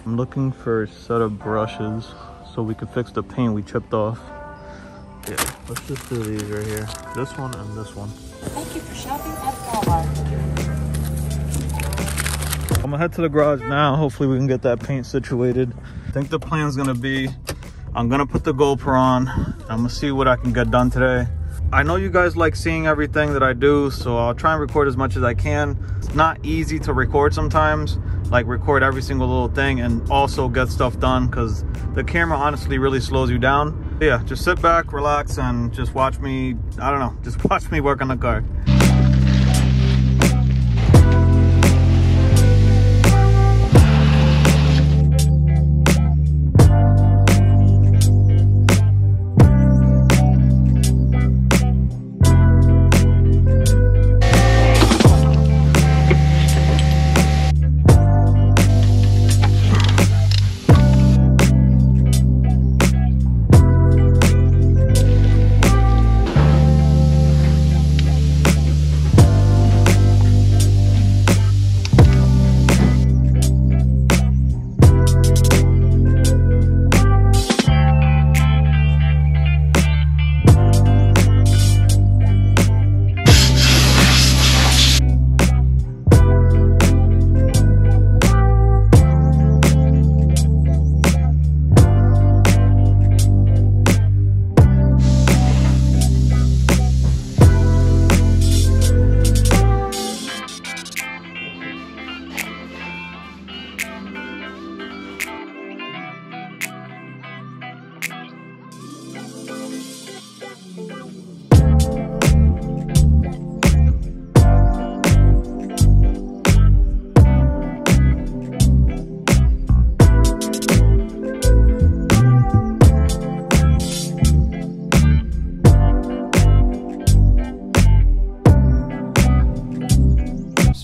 I'm looking for a set of brushes so we could fix the paint we chipped off. Yeah, let's just do these right here. This one and this one. Thank you for shopping at Walmart. I'm gonna head to the garage now. Hopefully we can get that paint situated. I think the plan's gonna be, I'm gonna put the GoPro on. I'm gonna see what I can get done today. I know you guys like seeing everything that I do, so I'll try and record as much as I can. It's not easy to record sometimes, like record every single little thing and also get stuff done, because the camera honestly really slows you down. Yeah, just sit back, relax, and just watch me, I don't know, just watch me work on the car.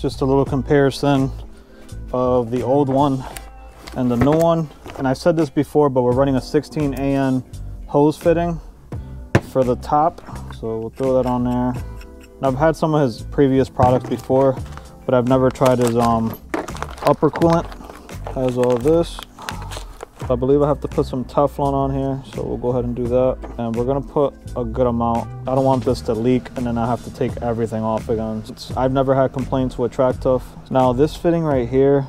Just a little comparison of the old one and the new one. And I said this before, but we're running a 16 AN hose fitting for the top, so we'll throw that on there. And I've had some of his previous products before, but I've never tried his upper coolant. Has all this. I believe I have to put some Teflon on here, so we'll go ahead and do that. And we're gonna put a good amount. I don't want this to leak and then I have to take everything off again. I've never had complaints with Tractuff. Now this fitting right here,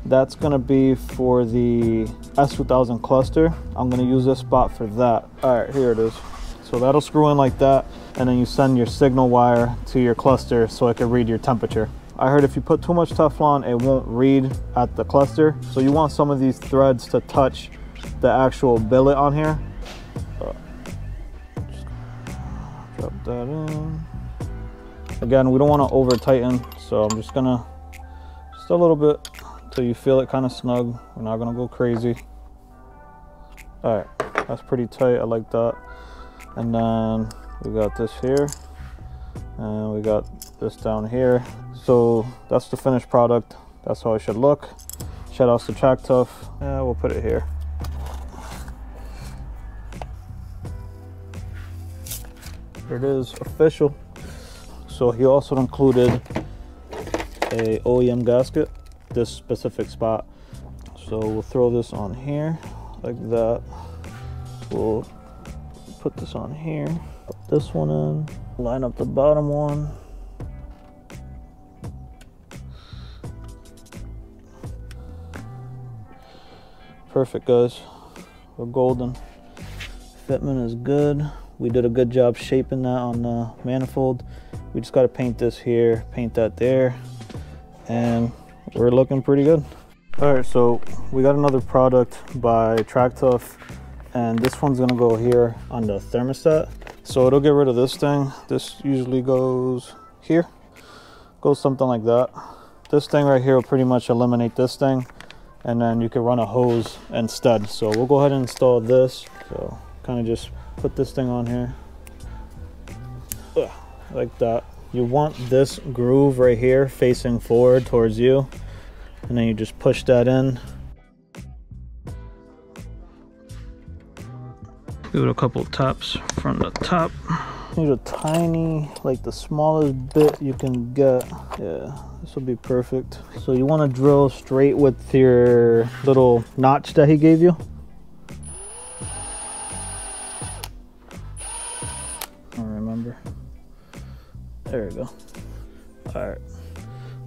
that's gonna be for the S2000 cluster. I'm gonna use this spot for that. All right, here it is. So that'll screw in like that, and then you send your signal wire to your cluster so it can read your temperature. I heard if you put too much Teflon, it won't read at the cluster. So you want some of these threads to touch the actual billet on here. Just drop that in. Again, we don't want to over tighten, so I'm just gonna, just a little bit till you feel it kind of snug. We're not gonna go crazy. All right, that's pretty tight, I like that. And then we got this here, and we got this down here. So that's the finished product. That's how it should look. Shout outs to Tractuff. Yeah, we'll put it here. Here it is, official. So he also included a OEM gasket, this specific spot. So we'll throw this on here like that. We'll put this on here, put this one in, line up the bottom one. Perfect, guys. We're golden. Fitment is good. We did a good job shaping that on the manifold. We just got to paint this here, paint that there, and we're looking pretty good. All right, so we got another product by Tractuff, and this one's gonna go here on the thermostat. So it'll get rid of this thing. This usually goes here, goes something like that. This thing right here will pretty much eliminate this thing, and then you can run a hose instead. So we'll go ahead and install this. So kind of just put this thing on here. Like that. You want this groove right here facing forward towards you, and then you just push that in. Give it a couple taps from the top. Need a tiny, like the smallest bit you can get. Yeah, This will be perfect. So you want to drill straight with your little notch that he gave you. I remember. There we go. All right.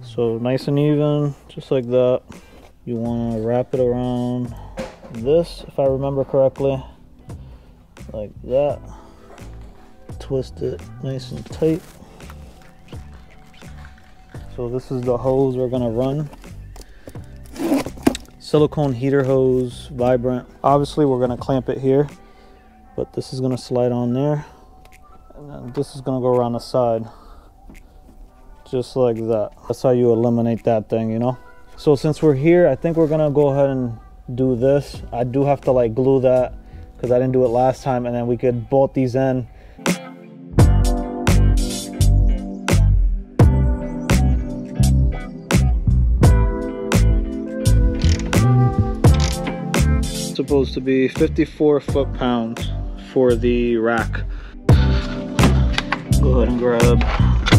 So nice and even, just like that. You want to wrap it around this, if I remember correctly, like that. Twist it nice and tight. So this is the hose we're gonna run. Silicone heater hose, vibrant. Obviously we're gonna clamp it here, but this is gonna slide on there. And then this is gonna go around the side. Just like that. That's how you eliminate that thing, you know? So since we're here, I think we're gonna go ahead and do this. I do have to like glue that because I didn't do it last time, and then we could bolt these in. Supposed to be 54 foot-pounds for the rack. Go ahead and grab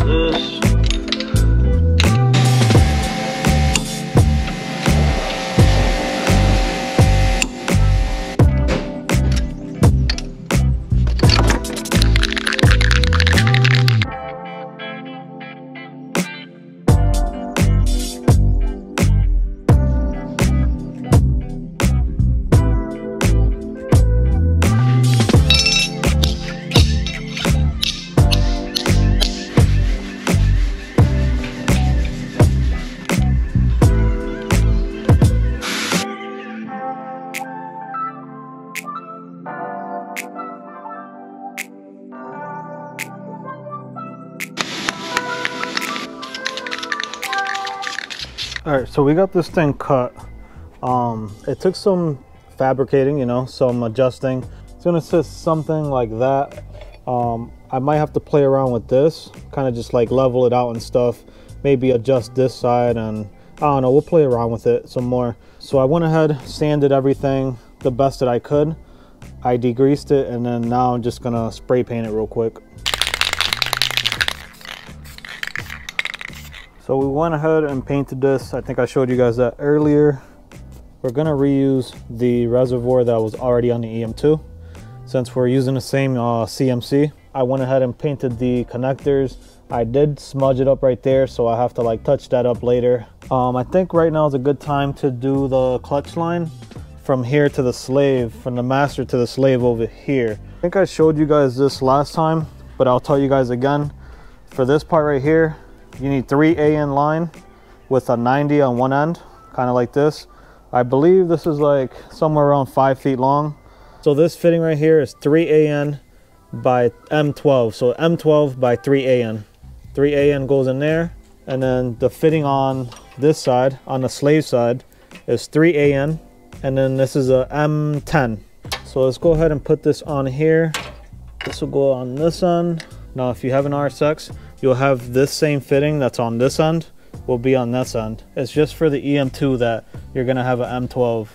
this. All right, so we got this thing cut. It took some fabricating, you know, some adjusting. It's gonna sit something like that. I might have to play around with this, kind of just like level it out and stuff. Maybe adjust this side, and I don't know, we'll play around with it some more. So I went ahead, sanded everything the best that I could. I degreased it, and then now I'm just gonna spray paint it real quick. So we went ahead and painted this. I think I showed you guys that earlier. We're gonna reuse the reservoir that was already on the EM2. Since we're using the same CMC, I went ahead and painted the connectors. I did smudge it up right there, so I have to like touch that up later. I think right now is a good time to do the clutch line from here to the slave, from the master to the slave over here. I think I showed you guys this last time, but I'll tell you guys again. For this part right here, you need 3 AN line with a 90 on one end, kind of like this. I believe this is like somewhere around 5 feet long. So this fitting right here is 3 AN by M12. So M12 by 3 AN. 3 AN goes in there. And then the fitting on this side, on the slave side, is 3 AN. And then this is a M10. So let's go ahead and put this on here. This will go on this end. Now if you have an RSX, you'll have this same fitting that's on this end will be on this end. It's just for the EM2 that you're gonna have an M12.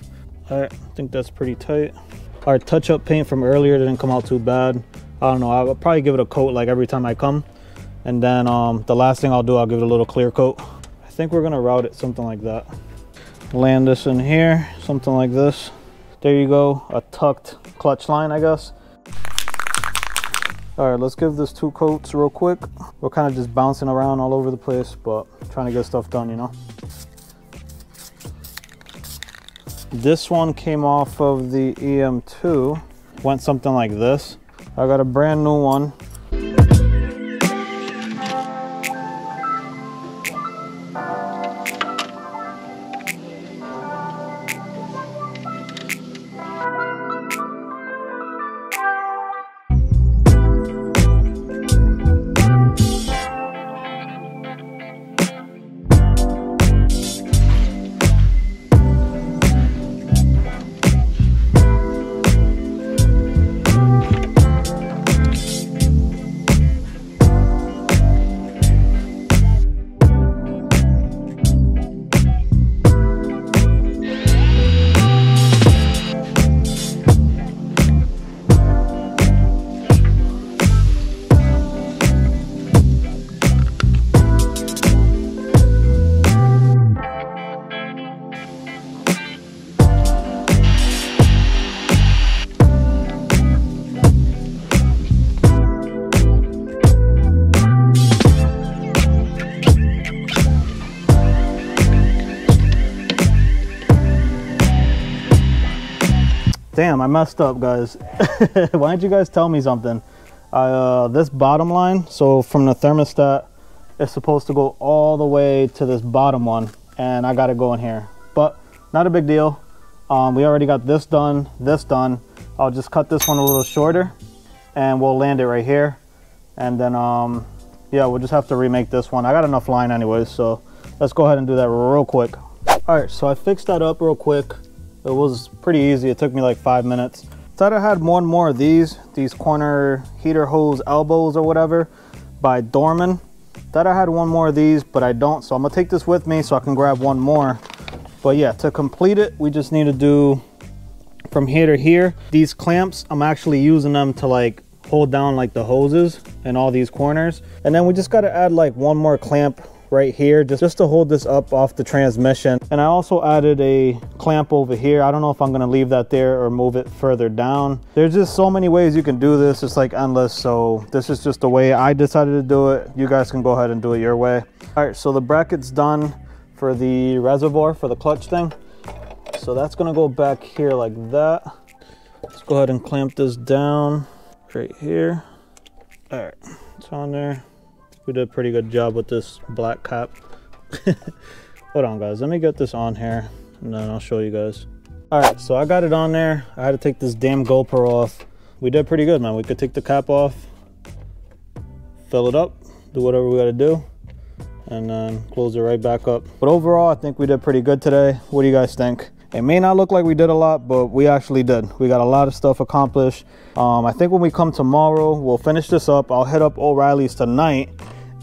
All right, I think that's pretty tight. Our touch-up paint from earlier didn't come out too bad. I don't know, I'll probably give it a coat like every time I come. And then the last thing I'll do, I'll give it a little clear coat. I think we're gonna route it something like that. Land this in here, something like this. There you go, a tucked clutch line, I guess. All right, let's give this 2 coats real quick. We're kind of just bouncing around all over the place, but trying to get stuff done, you know? This one came off of the EM2, went something like this. I got a brand new one. Damn, I messed up, guys. Why didn't you guys tell me something? This bottom line, so from the thermostat, it's supposed to go all the way to this bottom one, and I got it going here. But not a big deal. We already got this done, I'll just cut this one a little shorter, and we'll land it right here. And then, yeah, we'll just have to remake this one. I got enough line anyways, so let's go ahead and do that real quick. All right, so I fixed that up real quick. It was pretty easy. It took me like 5 minutes. Thought I had one more of these corner heater hose elbows or whatever by Dorman. Thought I had one more of these, but I don't. So I'm gonna take this with me so I can grab one more. But yeah, to complete it, we just need to do from here to here. These clamps, I'm actually using them to like hold down like the hoses in all these corners. And then we just gotta add like one more clamp right here just to hold this up off the transmission. And I also added a clamp over here. I don't know if I'm gonna leave that there or move it further down. There's just so many ways you can do this. It's like endless. So this is just the way I decided to do it. You guys can go ahead and do it your way. All right, so the bracket's done for the reservoir for the clutch thing. So that's gonna go back here like that. Let's go ahead and clamp this down right here. All right, it's on there. We did a pretty good job with this black cap. Hold on, guys. Let me get this on here, and then I'll show you guys. All right, so I got it on there. I had to take this damn GoPro off. We did pretty good, man. We could take the cap off, fill it up, do whatever we got to do, and then close it right back up. But overall, I think we did pretty good today. What do you guys think? It may not look like we did a lot, but we actually did. We got a lot of stuff accomplished. I think when we come tomorrow, we'll finish this up. I'll hit up O'Reilly's tonight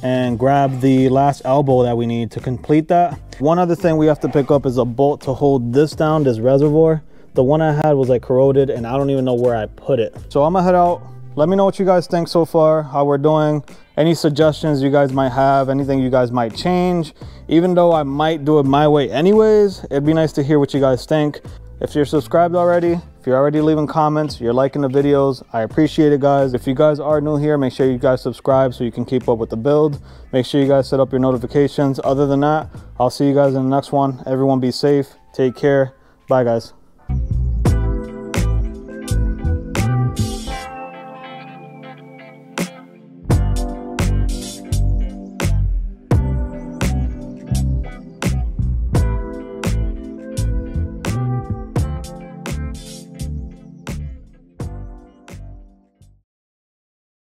and grab the last elbow that we need to complete that. One other thing we have to pick up is a bolt to hold this down, this reservoir. The one I had was like corroded and I don't even know where I put it. So I'm gonna head out. Let me know what you guys think so far, how we're doing. Any suggestions you guys might have, anything you guys might change. Even though I might do it my way anyways, it'd be nice to hear what you guys think. If you're subscribed already, if you're already leaving comments, you're liking the videos, I appreciate it, guys. If you guys are new here, make sure you guys subscribe so you can keep up with the build. Make sure you guys set up your notifications. Other than that, I'll see you guys in the next one. Everyone be safe, take care. Bye, guys.